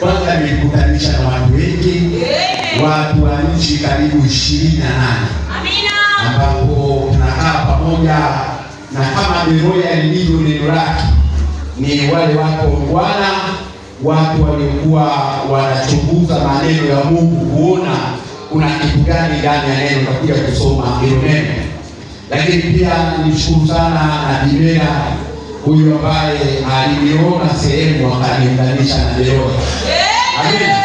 Kwanza nilikutanisha na watu wengi, watu wa nchi karibu 28. Amina. Ambapo tunakaa pamoja, na kama Beroya lilivyo neno lake, ni wale watu Bwana, watu waliokuwa wanachunguza maneno ya Mungu kuona kuna kitu gani ndani ya neno, takuja kusoma hilo neno. Lakini pia nishukuru sana na Dimera, huyu ambaye aliniona sehemu akaniunganisha na Beroya. Amina.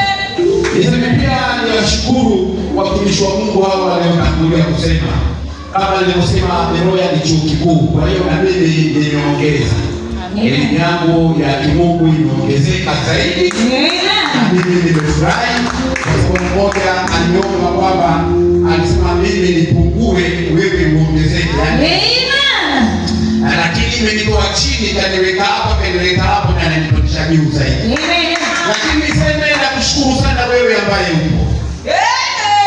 Niseme pia niwashukuru watumishi wa Mungu hao waliotangulia kusema. Kama nilivyosema, Beroya ni chuo kikuu, kwa hiyo na mimi nimeongeza. Elimu yangu ya kimungu imeongezeka zaidi. Mimi nimefurahi kwa sababu mmoja aliomba kwamba alisema mimi nipungue, wewe uongezeke. Lakini imenitoa chini, kaniweka hapa, kaniweka hapo, na ananipandisha juu zaidi. Lakini niseme na kushukuru sana wewe ambaye upo,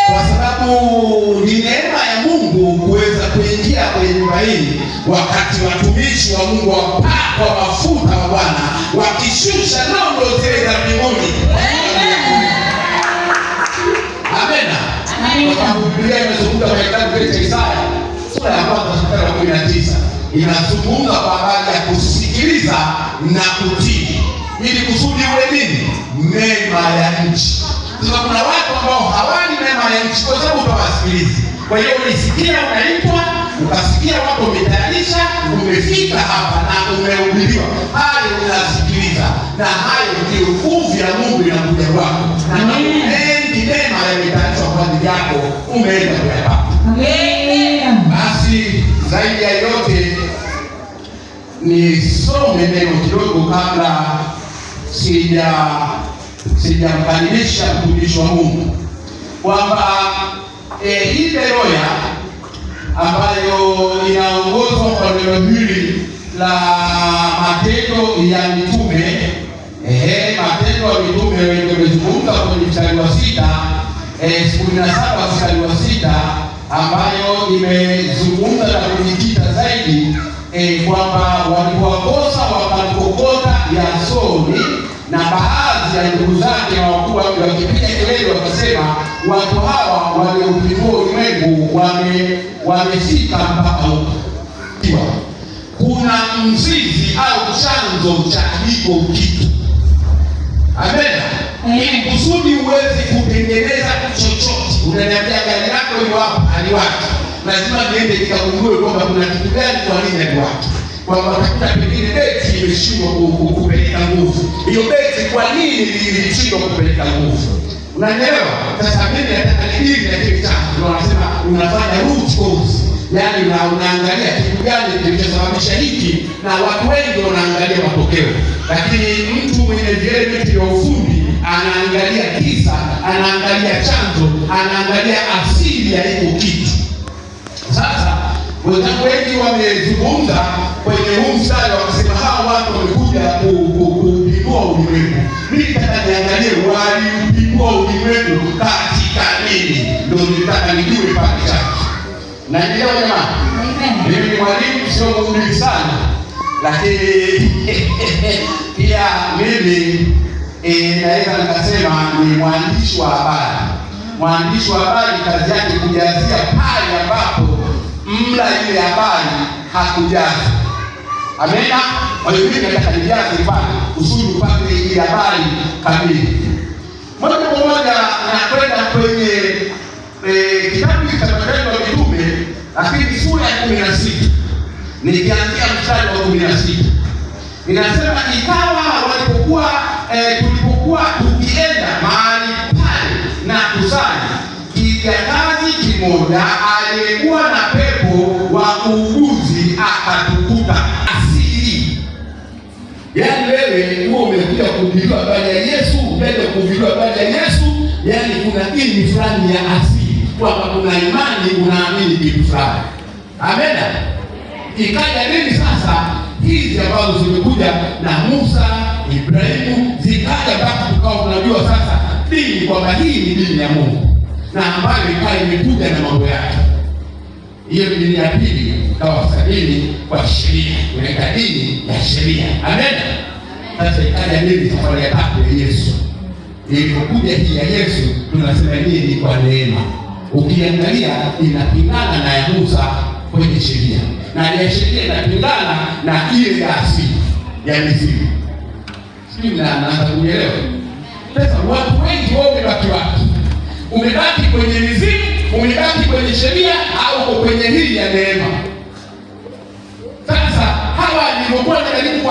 kwa sababu ni neema ya Mungu kuweza kuingia kwenye nyumba hii wakati watumishi wa Mungu wapakwa mafuta wa Bwana wakishusha nondo zile za mbinguni. Amena. Kwa sababu Biblia imezungumza kwa kitabu cha Isaya sura ya 1:19 inazungumza kwa habari ya kusikiliza na kutii, ili kusudi ule nini? Mema ya nchi. Sasa kuna watu ambao hawani mema ya nchi kwa sababu hawasikilizi. Kwa hiyo ulisikia unaitwa, ukasikia watu wametayarisha, umefika hapa na umehubiriwa, hayo unasikiliza, na hayo ndio nguvu ya Mungu inakuja kwako, na mengi mema yametayarishwa kwa ajili yako, umeenda kuyapata. Basi zaidi ya yote nisome neno kidogo kabla sijamkamilisha mtumishi wa Mungu, kwamba hii Beroya ambayo inaongozwa kwa neno hili la Matendo ya Mitume, Matendo ya Mitume imezungumza kwenye mstari wa 6, 17 mstari wa 6, ambayo imezungumza na kujikita zaidi kwamba walipokosa wakamkokota Yasoni na baadhi ya ndugu zake na wakuu wake wakipiga kelele wakasema, watu hawa waliopindua ulimwengu wamefika mpaka huko. Kuna mzizi au chanzo cha hiko kitu. Amena. Ili kusudi uweze kutengeneza chochote, unaniambia gari lako liko hapa, aliwaki, lazima niende nikagundue kwamba kuna kitu gani, kwa nini aliwaki, kwamba utakuta pengine beti imeshindwa kupeleka nguvu. Hiyo beti kwa nini ilishindwa kupeleka nguvu? Unanielewa? Sasa mimi nataka nidili na kile chanzo. Wanasema unafanya root cause, yaani unaangalia kitu gani kilichosababisha hiki, na watu wengi wanaangalia matokeo, lakini mtu mwenye vyeti vya ufundi anaangalia kisa, anaangalia chanzo, anaangalia asili ya hiyo kitu. Sasa wenzangu wengi wamezungumza kwenye huu mstari, wakasema hawa watu wamekuja kupindua ulimwengu. Mimi nataka niangalie waliupindua ulimwengu katika nini, ndio nitaka nijue pale chake. Naelewa jamani? Mimi ni mwalimu, sio mhubiri sana, lakini pia mimi naweza nikasema ni mwandishi wa habari. Mwandishi wa habari kazi yake kujazia pale ambapo mla ile habari hakujaza. Amena. Kwa hiyo mimi nataka nijaze pale kusudi upate ile habari kamili. Moja kwa moja nakwenda kwenye kitabu cha Matendo ya Mitume, lakini sura ya 16 nikianzia mstari wa 16 inasema, ikawa walipokuwa tulipokuwa tukienda mahali pale na kusali, kijakazi kimoja aliyekuwa na pepo wa uuguzi akatukuta asili. Yaani wewe huo umekuja kuhubiriwa habari ya Yesu, unaenda kuhubiriwa habari ya Yesu, yaani kuna dini fulani ya asili, kwamba kuna imani, unaamini kitu fulani. Amena. Ikaja nini sasa hizi ambazo zimekuja na Musa, Ibrahimu, zikaja mpaka tukao tunajua sasa dini kwamba hii ni dini ya Mungu, na ambayo ikawa imekuja na mambo yake. Hiyo dini ya pili ikawa sabini kwa sheria, unaita dini ya sheria. Amen. Sasa ikaja nini safari ya tatu ya Yesu, ilipokuja hii ya Yesu tunasema hii ni kwa neema. Ukiangalia inapingana na ya Musa kwenye sheria, na ya sheria inapingana na ile ya asili ya mizimu. Sijui naanza kuelewa. Sasa watu wengi wao wamebaki wapi? Umebaki kwenye mizimu, umebaki kwenye sheria, au uko kwenye hii ya neema? Sasa hawa nilikuwa najaribu